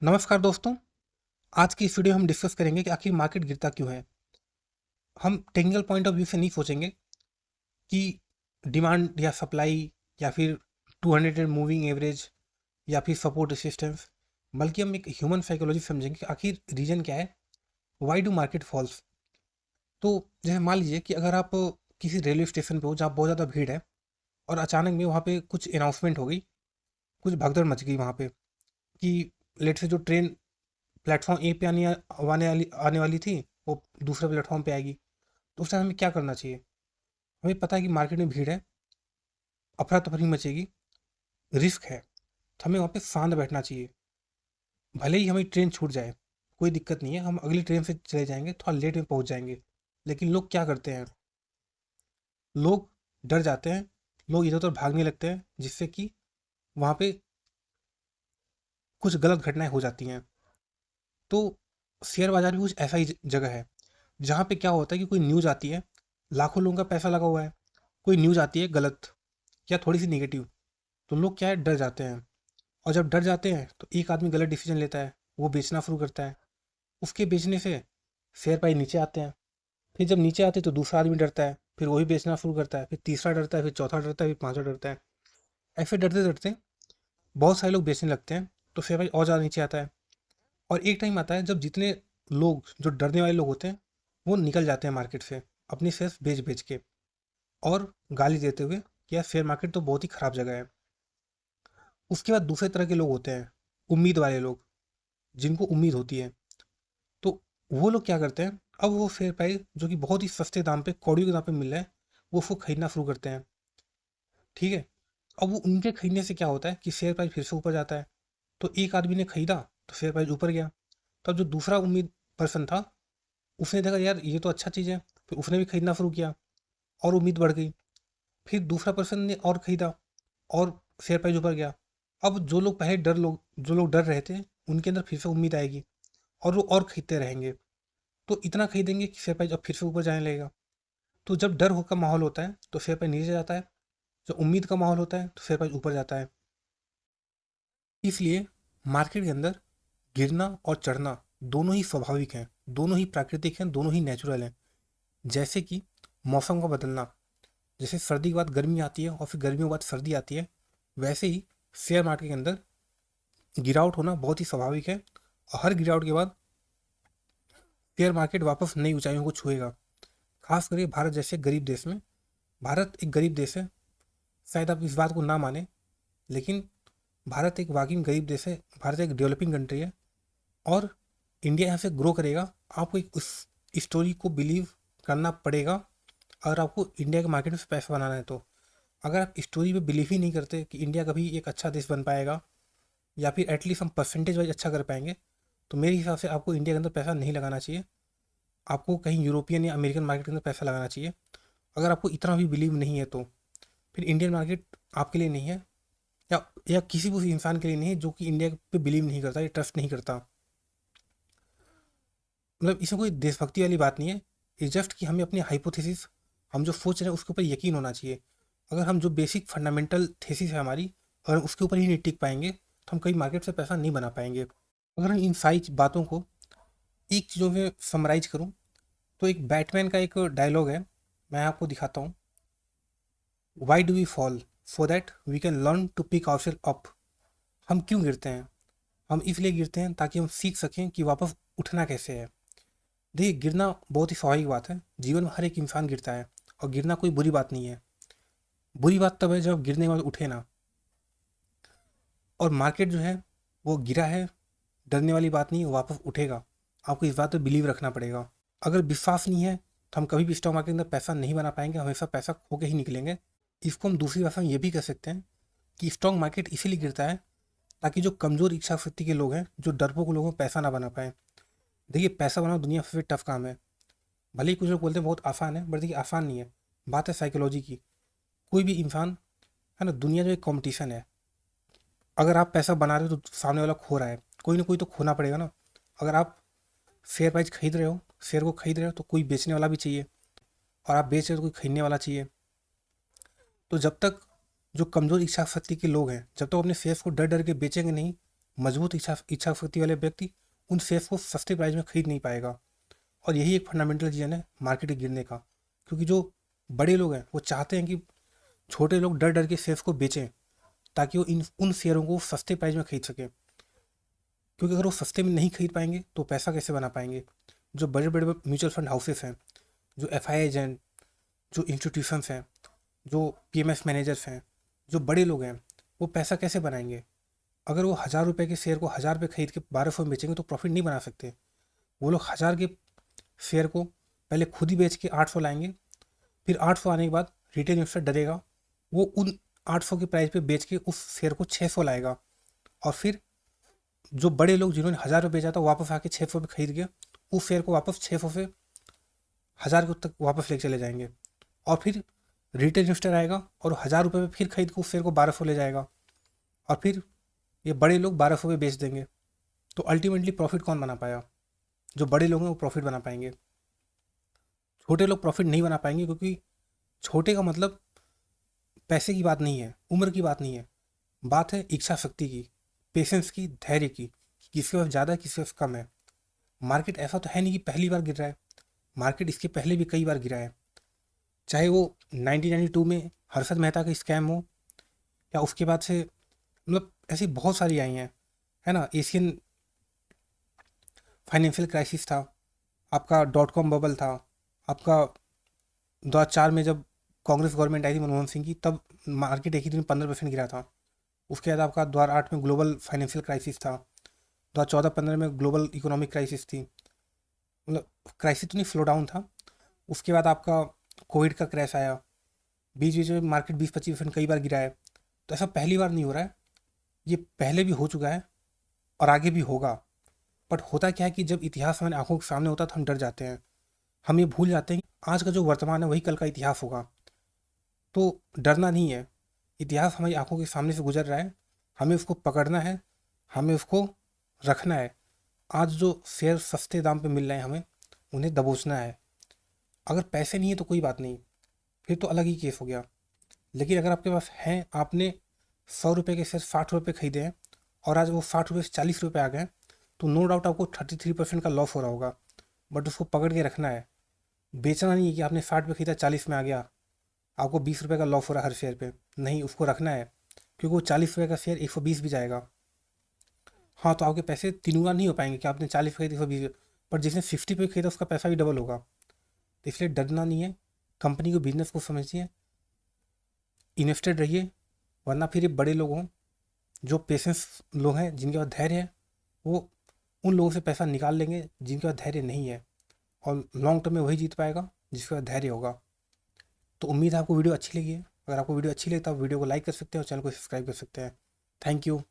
नमस्कार दोस्तों। आज की इस वीडियो में हम डिस्कस करेंगे कि आखिर मार्केट गिरता क्यों है। हम टेक्निकल पॉइंट ऑफ व्यू से नहीं सोचेंगे कि डिमांड या सप्लाई या फिर 200 मूविंग एवरेज या फिर सपोर्ट रेसिस्टेंस, बल्कि हम एक ह्यूमन साइकोलॉजी समझेंगे कि आखिर रीजन क्या है, व्हाई डू मार्केट फॉल्स। तो जैसे मान लीजिए कि अगर आप किसी रेलवे स्टेशन पे हो जहाँ बहुत ज़्यादा भीड़ है और अचानक में वहाँ पे कुछ अनाउंसमेंट हो गई, कुछ भगदड़ मच गई वहाँ पे कि लेट से जो ट्रेन प्लेटफॉर्म ए पे आने वाली थी, वो दूसरे प्लेटफॉर्म पे आएगी। तो उस टाइम हमें क्या करना चाहिए? हमें पता है कि मार्केट में भीड़ है, अफरा तफरी मचेगी, रिस्क है, तो हमें वहाँ पे शांत बैठना चाहिए। भले ही हमें ट्रेन छूट जाए, कोई दिक्कत नहीं है, हम अगली ट्रेन से चले जाएंगे, थोड़ा लेट में पहुँच जाएंगे। लेकिन लोग क्या करते हैं? लोग डर जाते हैं, लोग इधर उधर भागने लगते हैं, जिससे कि वहाँ पे कुछ गलत घटनाएं हो जाती हैं। तो शेयर बाजार भी कुछ ऐसा ही जगह है जहाँ पे क्या होता है कि कोई न्यूज़ आती है, लाखों लोगों का पैसा लगा हुआ है, कोई न्यूज़ आती है गलत या थोड़ी सी नेगेटिव, तो लोग क्या है, डर जाते हैं। और जब डर जाते हैं तो एक आदमी गलत डिसीजन लेता है, वो बेचना शुरू करता है। उसके बेचने से शेयर प्राइस नीचे आते हैं। फिर जब नीचे आते हैं तो दूसरा आदमी डरता है, फिर वही बेचना शुरू करता है, फिर तीसरा डरता है, फिर चौथा डरता है, फिर पांचवा डरता है। ऐसे डरते डरते बहुत सारे लोग बेचने लगते हैं, तो शेयर प्राइस और ज़्यादा नीचे आता है। और एक टाइम आता है जब जितने लोग, जो डरने वाले लोग होते हैं, वो निकल जाते हैं मार्केट से अपनी शेयर्स बेच बेच के, और गाली देते हुए कि यार शेयर मार्केट तो बहुत ही खराब जगह है। उसके बाद दूसरे तरह के लोग होते हैं, उम्मीद वाले लोग, जिनको उम्मीद होती है। तो वो लोग क्या करते हैं, अब वो शेयर प्राइस जो कि बहुत ही सस्ते दाम पे, कौड़ियों के दाम पे मिल रहा है, वो उसको खरीदना शुरू करते हैं। ठीक है। अब वो उनके खरीदने से क्या होता है कि शेयर प्राइस फिर से ऊपर जाता है। तो एक आदमी ने खरीदा तो शेयर प्राइस ऊपर गया। तब जो दूसरा उम्मीद पर्सन था, उसने देखा यार ये तो अच्छा चीज़ है, फिर उसने भी खरीदना शुरू किया, और उम्मीद बढ़ गई। फिर दूसरा पर्सन ने और खरीदा, और शेयर प्राइस ऊपर गया। अब जो लोग डर रहे थे, उनके अंदर फिर से उम्मीद आएगी, और वो और खरीदते रहेंगे। तो इतना खरीदेंगे कि शेयर प्राइस अब फिर से ऊपर जाने लगेगा। तो जब डर का माहौल होता है तो शेयर प्राइस नीचे जाता है, जब उम्मीद का माहौल होता है तो शेयर प्राइस ऊपर जाता है। इसलिए मार्केट के अंदर गिरना और चढ़ना दोनों ही स्वाभाविक हैं, दोनों ही प्राकृतिक हैं, दोनों ही नेचुरल हैं। जैसे कि मौसम का बदलना, जैसे सर्दी के बाद गर्मी आती है और फिर गर्मियों के बाद सर्दी आती है, वैसे ही शेयर मार्केट के अंदर गिरावट होना बहुत ही स्वाभाविक है। और हर गिरावट के बाद शेयर मार्केट वापस नई ऊंचाइयों को छुएगा। खास करके भारत जैसे गरीब देश में। भारत एक गरीब देश है, शायद आप इस बात को ना माने, लेकिन भारत एक वाकई गरीब देश है। भारत एक डेवलपिंग कंट्री है, और इंडिया यहाँ से ग्रो करेगा। आपको एक उस स्टोरी को बिलीव करना पड़ेगा, अगर आपको इंडिया के मार्केट में पैसा बनाना है तो। अगर आप स्टोरी पे बिलीव ही नहीं करते कि इंडिया कभी एक अच्छा देश बन पाएगा, या फिर एटलीस्ट हम परसेंटेज वाइज अच्छा कर पाएंगे, तो मेरे हिसाब से आपको इंडिया के अंदर पैसा नहीं लगाना चाहिए। आपको कहीं यूरोपियन या अमेरिकन मार्केट के अंदर पैसा लगाना चाहिए। अगर आपको इतना भी बिलीव नहीं है तो फिर इंडियन मार्केट आपके लिए नहीं है, या किसी भी उस इंसान के लिए नहीं है जो कि इंडिया पे बिलीव नहीं करता या ट्रस्ट नहीं करता। मतलब इसमें कोई देशभक्ति वाली बात नहीं है। इट्स जस्ट कि हमें अपनी हाइपोथेसिस, हम जो सोच रहे हैं उसके ऊपर यकीन होना चाहिए। अगर हम जो बेसिक फंडामेंटल थेसिस है हमारी, अगर उसके ऊपर ही नहीं टिक पाएंगे, तो हम कभी मार्केट से पैसा नहीं बना पाएंगे। अगर हम इन सारी बातों को एक चीज़ों में समराइज करूँ, तो एक बैटमैन का एक डायलॉग है, मैं आपको दिखाता हूँ। Why do we fall? So that we can learn to pick ourselves up. हम क्यों गिरते हैं? हम इसलिए गिरते हैं ताकि हम सीख सकें कि वापस उठना कैसे है। देखिए, गिरना बहुत ही स्वाभाविक बात है, जीवन में हर एक इंसान गिरता है, और गिरना कोई बुरी बात नहीं है। बुरी बात तब है जब गिरने के बाद उठे ना। और मार्केट जो है वो गिरा है, डरने वाली बात नहीं है, वो वापस उठेगा। आपको इस बात पर बिलीव रखना पड़ेगा। अगर विश्वास नहीं है तो हम कभी भी स्टॉक मार्केट के अंदर पैसा नहीं बना पाएंगे, हमेशा पैसा खो के ही निकलेंगे। इसको हम दूसरी भाषा में ये भी कह सकते हैं कि स्टॉक मार्केट इसीलिए गिरता है ताकि जो कमज़ोर इच्छा शक्ति के लोग हैं, जो डरपोक लोग हैं, पैसा ना बना पाए। देखिए, पैसा बनाना दुनिया का सबसे टफ काम है। भले ही कुछ लोग बोलते हैं बहुत आसान है, बट देखिए आसान नहीं है। बात है साइकोलॉजी की। कोई भी इंसान, है ना, दुनिया जो एक कंपटीशन है। अगर आप पैसा बना रहे हो तो सामने वाला खो रहा है, कोई ना कोई तो खोना पड़ेगा ना। अगर आप शेयर प्राइस खरीद रहे हो, शेयर को खरीद रहे हो, तो कोई बेचने वाला भी चाहिए, और आप बेच रहे हो तो कोई खरीदने वाला चाहिए। तो जब तक जो कमज़ोर इच्छा शक्ति के लोग हैं, जब तक अपने शेयर्स को डर डर के बेचेंगे नहीं, मजबूत इच्छा शक्ति वाले व्यक्ति उन शेयर्स को सस्ते प्राइस में खरीद नहीं पाएगा। और यही एक फंडामेंटल रीज़न है मार्केट के गिरने का, क्योंकि जो बड़े लोग हैं वो चाहते हैं कि छोटे लोग डर डर के शेयर्स को बेचें ताकि वो उन शेयरों को सस्ते प्राइस में खरीद सकें। क्योंकि अगर वो सस्ते में नहीं खरीद पाएंगे तो पैसा कैसे बना पाएंगे। जो बड़े बड़े म्यूचुअल फंड हाउसेस हैं, जो FIIs हैं, जो इंस्टीट्यूशंस हैं, जो PMS मैनेजर्स हैं, जो बड़े लोग हैं, वो पैसा कैसे बनाएंगे। अगर वो 1000 रुपये के शेयर को 1000 रुपये खरीद के 1200 में बेचेंगे तो प्रॉफिट नहीं बना सकते। वो लोग 1000 के शेयर को पहले खुद ही बेच के 800 लाएंगे, फिर 800 आने के बाद रिटेल इन्वेस्टर डरेगा, वो उन 800 के प्राइस पे बेच के उस शेयर को 600 लाएगा, और फिर जो बड़े लोग जिन्होंने 1000 रुपये बेचा था वापस आके 600 पे खरीद के उस शेयर को वापस 600 से 1000 के तक वापस लेके चले जाएंगे, और फिर रिटेल इन्वेस्टर आएगा और 1000 रुपये में फिर खरीद के उस शेयर को 1200 ले जाएगा, और फिर ये बड़े लोग 1200 पे बेच देंगे। तो अल्टीमेटली प्रॉफिट कौन बना पाया? जो बड़े लोग हैं वो प्रॉफिट बना पाएंगे, छोटे लोग प्रॉफिट नहीं बना पाएंगे। क्योंकि छोटे का मतलब पैसे की बात नहीं है, उम्र की बात नहीं है, बात है इच्छा शक्ति की, पेशेंस की, धैर्य की। किसी वक्त ज़्यादा किसी वक्त कम है। मार्केट ऐसा तो है नहीं कि पहली बार गिर रहा है, मार्केट इसके पहले भी कई बार गिरा है। चाहे वो 1992 में हर्षद मेहता का स्कैम हो, या उसके बाद से मतलब ऐसी बहुत सारी आई हैं, है ना। एशियन फाइनेंशियल क्राइसिस था, आपका .com बबल था, आपका 2004 में जब कांग्रेस गवर्नमेंट आई थी मनमोहन सिंह की, तब मार्केट एक ही दिन 15% गिरा था। उसके बाद आपका 2008 में ग्लोबल फाइनेंशियल क्राइसिस था, 2014-15 में ग्लोबल इकोनॉमिक क्राइसिस थी, मतलब क्राइसिस तो नहीं, स्लो डाउन था। उसके बाद आपका कोविड का क्रैश आया, बीच बीच में मार्केट 20-25% कई बार गिरा है। तो ऐसा पहली बार नहीं हो रहा है, ये पहले भी हो चुका है और आगे भी होगा। बट होता क्या है कि जब इतिहास हमारे आंखों के सामने होता है तो हम डर जाते हैं, हम ये भूल जाते हैं कि आज का जो वर्तमान है वही कल का इतिहास होगा। तो डरना नहीं है, इतिहास हमारी आंखों के सामने से गुजर रहा है, हमें उसको पकड़ना है, हमें उसको रखना है। आज जो शेयर सस्ते दाम पे मिल रहे हैं हमें उन्हें दबोचना है। अगर पैसे नहीं है तो कोई बात नहीं, फिर तो अलग ही केस हो गया। लेकिन अगर आपके पास हैं, आपने 100 रुपये के शेयर 60 रुपये खरीदे हैं और आज वो 60 रुपये से 40 रुपये आ गए, तो नो डाउट आपको 33% का लॉस हो रहा होगा। बट उसको पकड़ के रखना है, बेचना नहीं है कि आपने 60 पे खरीदा 40 में आ गया, आपको 20 रुपये का लॉस हो रहा है हर शेयर पे। नहीं, उसको रखना है, क्योंकि वो 40 रुपये का शेयर 120 भी जाएगा। हाँ, तो आपके पैसे तीन नहीं हो पाएंगे कि आपने 40 खरीदे 120, पर जिसने 50 पे खरीदा उसका पैसा भी डबल होगा। तो इसलिए डरना नहीं है, कंपनी को, बिजनेस को समझिए, इन्वेस्टेड रहिए। वरना फिर ये बड़े लोग हों, जो पेशेंस लोग हैं, जिनके पास धैर्य है, वो उन लोगों से पैसा निकाल लेंगे जिनके पास धैर्य नहीं है, और लॉन्ग टर्म में वही जीत पाएगा जिसके पास धैर्य होगा। तो उम्मीद है आपको वीडियो अच्छी लगी है। अगर आपको वीडियो अच्छी लगी तो आप वीडियो को लाइक कर सकते हैं और चैनल को सब्सक्राइब कर सकते हैं। Thank you.